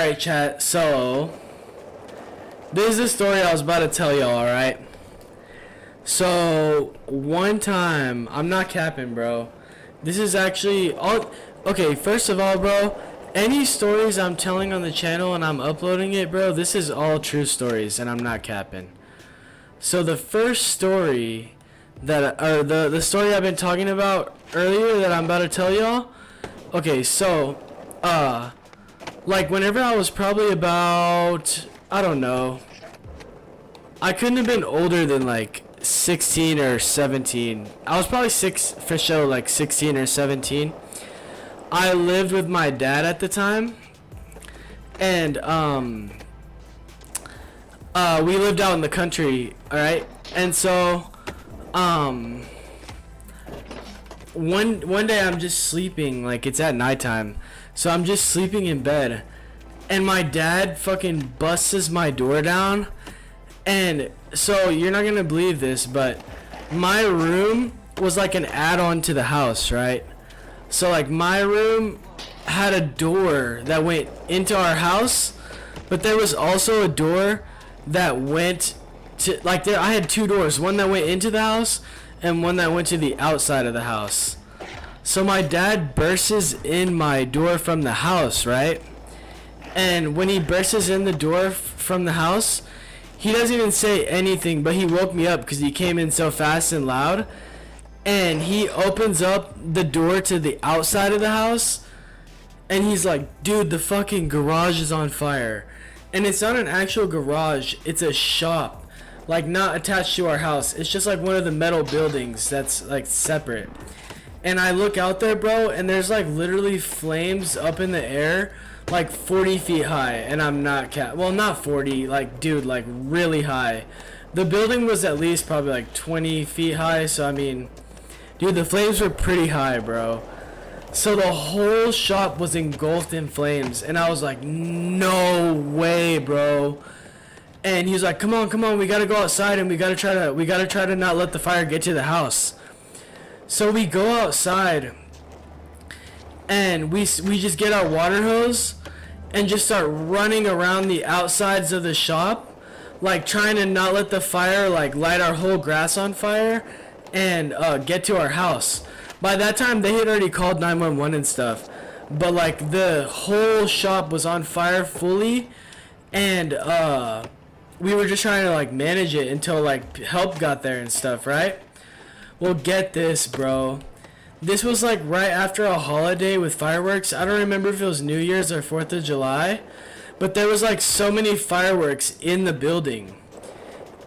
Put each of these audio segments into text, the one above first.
Alright, chat, so this is the story I was about to tell y'all, alright? So, one time, I'm not capping, bro. This is actually all. Okay, first of all, bro, any stories I'm telling on the channel and I'm uploading it, bro, this is all true stories and I'm not capping. So, the first story or the story I've been talking about earlier that I'm about to tell y'all. Okay, so, like, whenever I was probably about, I don't know, I couldn't have been older than, like, 16 or 17. I was probably for sure, like, 16 or 17. I lived with my dad at the time, and, we lived out in the country, alright? And so, one day I'm just sleeping, like, it's at nighttime. So I'm just sleeping in bed, and my dad fucking busts my door down. And so you're not gonna believe this, but my room was like an add-on to the house, right? So like my room had a door that went into our house, but there was also a door that went to, like, I had two doors, one that went into the house and one that went to the outside of the house. So my dad bursts in my door from the house, right? And when he bursts in the door from the house, he doesn't even say anything, but he woke me up because he came in so fast and loud. And he opens up the door to the outside of the house, and he's like, dude, the fucking garage is on fire. And it's not an actual garage, it's a shop, like, not attached to our house. It's just like one of the metal buildings that's like separate. And I look out there, bro, and there's like literally flames up in the air, like 40 feet high. And I'm not well, not 40, like, dude, like really high. The building was at least probably like 20 feet high. So I mean, dude, the flames were pretty high, bro. So the whole shop was engulfed in flames, and I was like, no way, bro. And he was like, come on, we gotta go outside, and we gotta try to not let the fire get to the house. So we go outside, and we just get our water hose and just start running around the outsides of the shop, like trying to not let the fire like light our whole grass on fire and get to our house. By that time, they had already called 911 and stuff, but like the whole shop was on fire fully, and we were just trying to like manage it until like help got there and stuff, right? Well, get this, bro. This was like right after a holiday with fireworks. I don't remember if it was New Year's or 4th of July, but there was like so many fireworks in the building.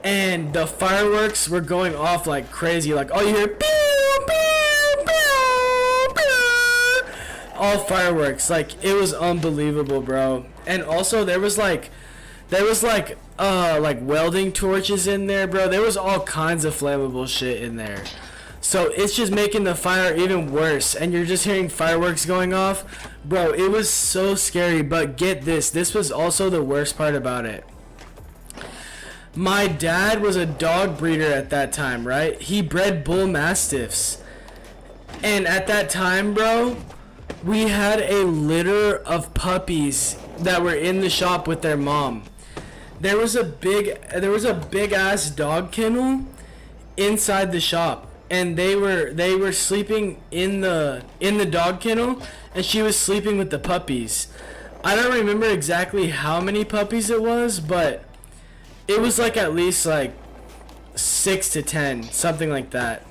And the fireworks were going off like crazy. Like, all you hear, pew, pew, pew, pew. All fireworks. Like, it was unbelievable, bro. And also there was like welding torches in there, bro. There was all kinds of flammable shit in there. So it's just making the fire even worse, and you're just hearing fireworks going off. Bro, it was so scary. But get this was also the worst part about it. My dad was a dog breeder at that time, right? He bred bull mastiffs. And at that time, bro, we had a litter of puppies that were in the shop with their mom. There was a big ass dog kennel inside the shop, and they were sleeping in the dog kennel, and she was sleeping with the puppies. I don't remember exactly how many puppies it was, but it was like at least like 6 to 10, something like that.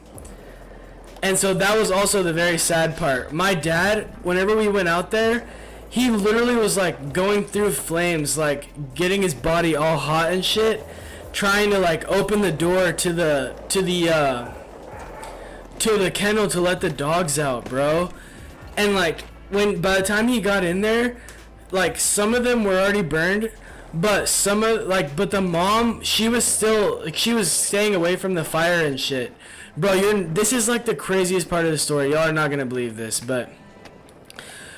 And so that was also the very sad part. My dad, whenever we went out there, he literally was like going through flames, like getting his body all hot and shit, trying to like open the door to the kennel to let the dogs out, bro. And like by the time he got in there, like some of them were already burned, but but the mom, she was still like, she was staying away from the fire and shit. Bro, this is like the craziest part of the story. Y'all are not gonna believe this, but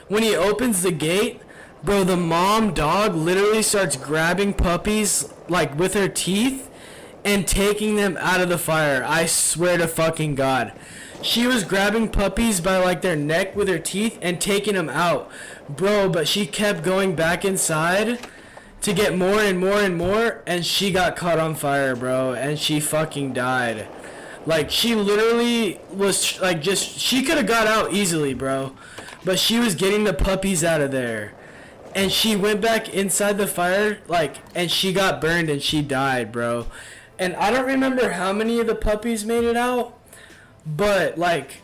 when he opens the gate, bro, the mom dog literally starts grabbing puppies like with her teeth and taking them out of the fire. I swear to fucking God. She was grabbing puppies by like their neck with her teeth and taking them out. Bro, but she kept going back inside to get more and more and more, and she got caught on fire, bro, and she fucking died. Like, she literally was like, just, she could have got out easily, bro, but she was getting the puppies out of there, and she went back inside the fire, like, and she got burned and she died, bro. And I don't remember how many of the puppies made it out, but like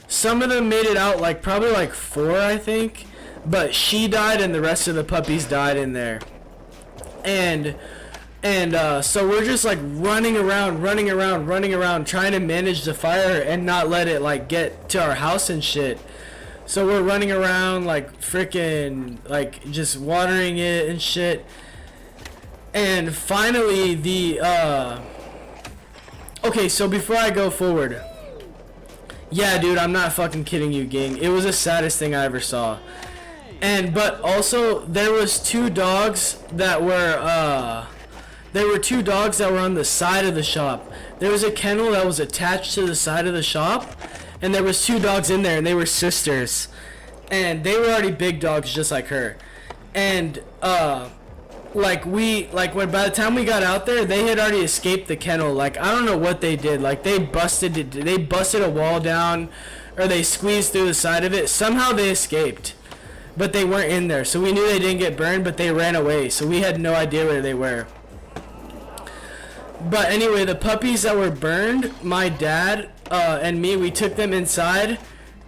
some of them made it out, like probably like 4, I think, but she died and the rest of the puppies died in there. And so we're just like running around trying to manage the fire and not let it like get to our house and shit. So we're running around like freaking like just watering it and shit. And finally okay, so before I go forward, yeah, dude, I'm not fucking kidding you, gang. It was the saddest thing I ever saw. But also there was 2 dogs that were on the side of the shop. There was a kennel that was attached to the side of the shop, and there was 2 dogs in there, and they were sisters, and they were already big dogs just like her. And when by the time we got out there, they had already escaped the kennel. Like, I don't know what they did. Like, they busted a wall down, or they squeezed through the side of it. Somehow they escaped, but they weren't in there. So we knew they didn't get burned, but they ran away. So we had no idea where they were. But anyway, the puppies that were burned, my dad and me, we took them inside,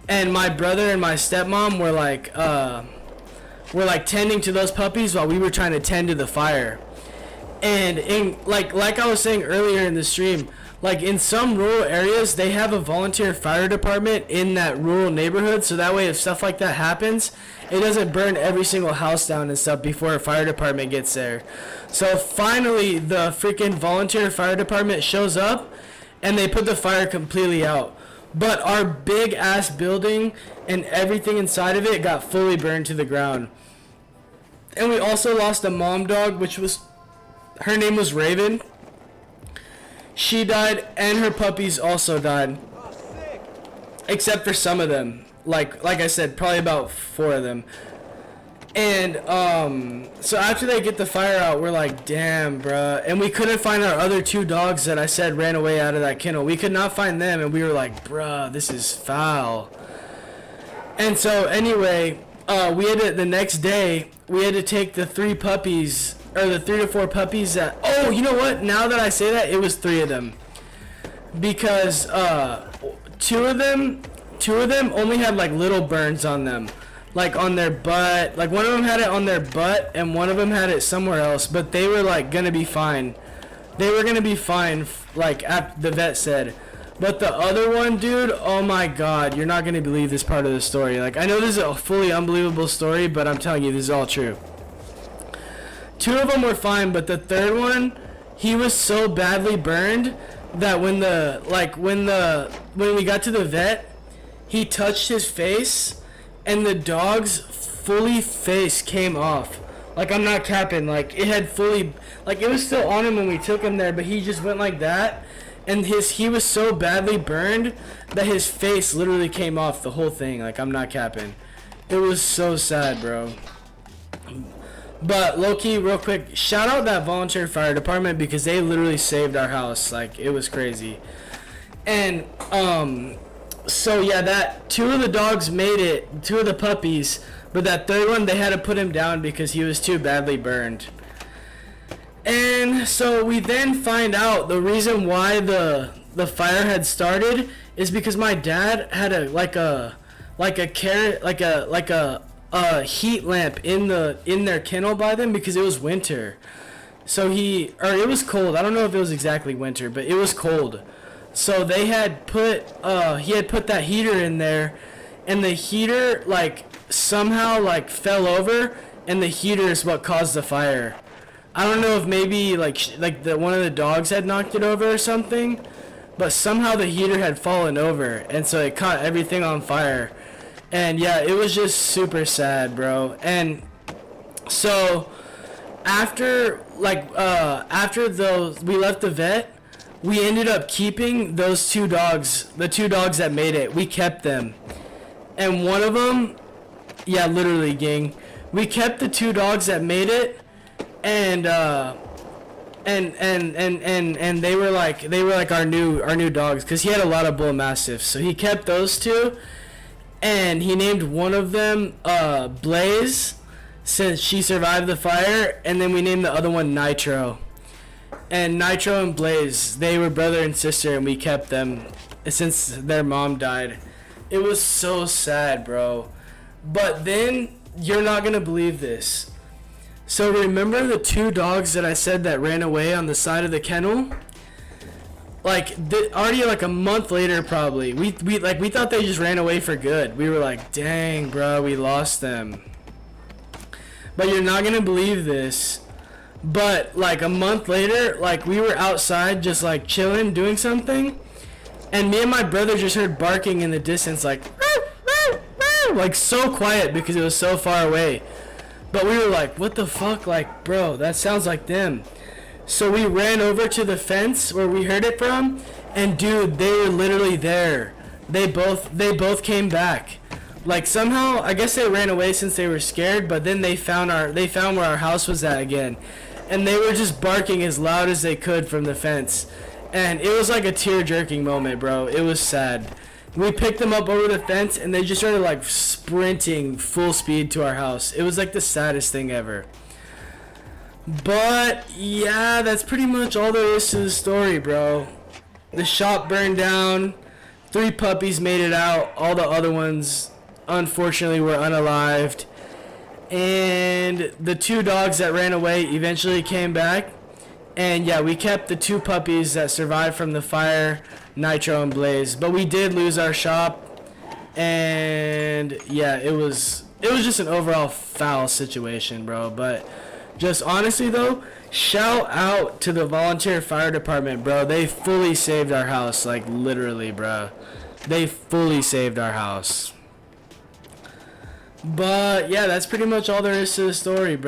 and my brother and my stepmom were like tending to those puppies while we were trying to tend to the fire. And in like I was saying earlier in the stream, like in some rural areas, they have a volunteer fire department in that rural neighborhood, so that way if stuff like that happens, it doesn't burn every single house down and stuff before a fire department gets there. So finally the freaking volunteer fire department shows up and they put the fire completely out. But our big ass building and everything inside of it got fully burned to the ground. And we also lost a mom dog, her name was Raven. She died, and her puppies also died. Except for some of them. Like I said, probably about 4 of them. And so after they get the fire out, we're like, damn, bruh. And we couldn't find our other 2 dogs that I said ran away out of that kennel. We could not find them, and we were like, bruh, this is foul. And so anyway, the next day, we had to take the 3 puppies, or the 3 to 4 puppies that, oh, you know what? Now that I say that, it was 3 of them. Because 2 of them only had like little burns on them. Like on their butt. Like one of them had it on their butt and one of them had it somewhere else. But they were like gonna be fine. They were gonna be fine, like the vet said. But the other one, dude, oh my god, you're not gonna believe this part of the story. Like, I know this is a fully unbelievable story, but I'm telling you, this is all true. 2 of them were fine, but the 3rd one, he was so badly burned that when we got to the vet, he touched his face, and the dog's fully face came off. Like, I'm not capping. Like, it had fully, like, it was still on him when we took him there, but he just went like that. And he was so badly burned that his face literally came off, the whole thing. Like, I'm not capping. It was so sad, bro. But low-key, real quick, shout out that volunteer fire department because they literally saved our house. Like, it was crazy. And so yeah, that 2 of the dogs made it, 2 of the puppies, but that 3rd one, they had to put him down because he was too badly burned. And so we then find out the reason why the fire had started is because my dad had a heat lamp in their kennel by them because it was winter. So it was cold. I don't know if it was exactly winter, but it was cold. So they had he had put that heater in there, and the heater somehow fell over, and the heater is what caused the fire. I don't know if maybe one of the dogs had knocked it over or something, but somehow the heater had fallen over, and so it caught everything on fire. And yeah, it was just super sad, bro. And so after those we left the vet, we ended up keeping those two dogs, the two dogs that made it. We kept them, and one of them, yeah, literally, gang, we kept the two dogs that made it, and they were like our new dogs, because he had a lot of bull mastiffs, so he kept those two, and he named one of them Blaze, since she survived the fire, and then we named the other one Nitro. And Nitro and Blaze, they were brother and sister, and we kept them since their mom died. It was so sad, bro. But then, you're not gonna believe this. So remember the two dogs that I said that ran away on the side of the kennel? Already like a month later, probably, we thought they just ran away for good. We were like, dang, bro, we lost them. But you're not gonna believe this. But like a month later, like we were outside just like chilling, doing something, and me and my brother just heard barking in the distance, like so quiet because it was so far away. But we were like, what the fuck, like, bro, that sounds like them. So we ran over to the fence where we heard it from, and dude, they were literally there. They both came back. Like somehow, I guess they ran away since they were scared, but then they found where our house was at again. And they were just barking as loud as they could from the fence. And it was like a tear-jerking moment, bro. It was sad. We picked them up over the fence, and they just started like sprinting full speed to our house. It was like the saddest thing ever. But yeah, that's pretty much all there is to the story, bro. The shop burned down. 3 puppies made it out. All the other ones, unfortunately, were unalived. And the 2 dogs that ran away eventually came back. And yeah, we kept the 2 puppies that survived from the fire, Nitro and Blaze. But we did lose our shop. And yeah, it was just an overall foul situation, bro. But just honestly though, shout out to the volunteer fire department, bro. They fully saved our house, like literally, bro. They fully saved our house. But yeah, that's pretty much all there is to the story, bro.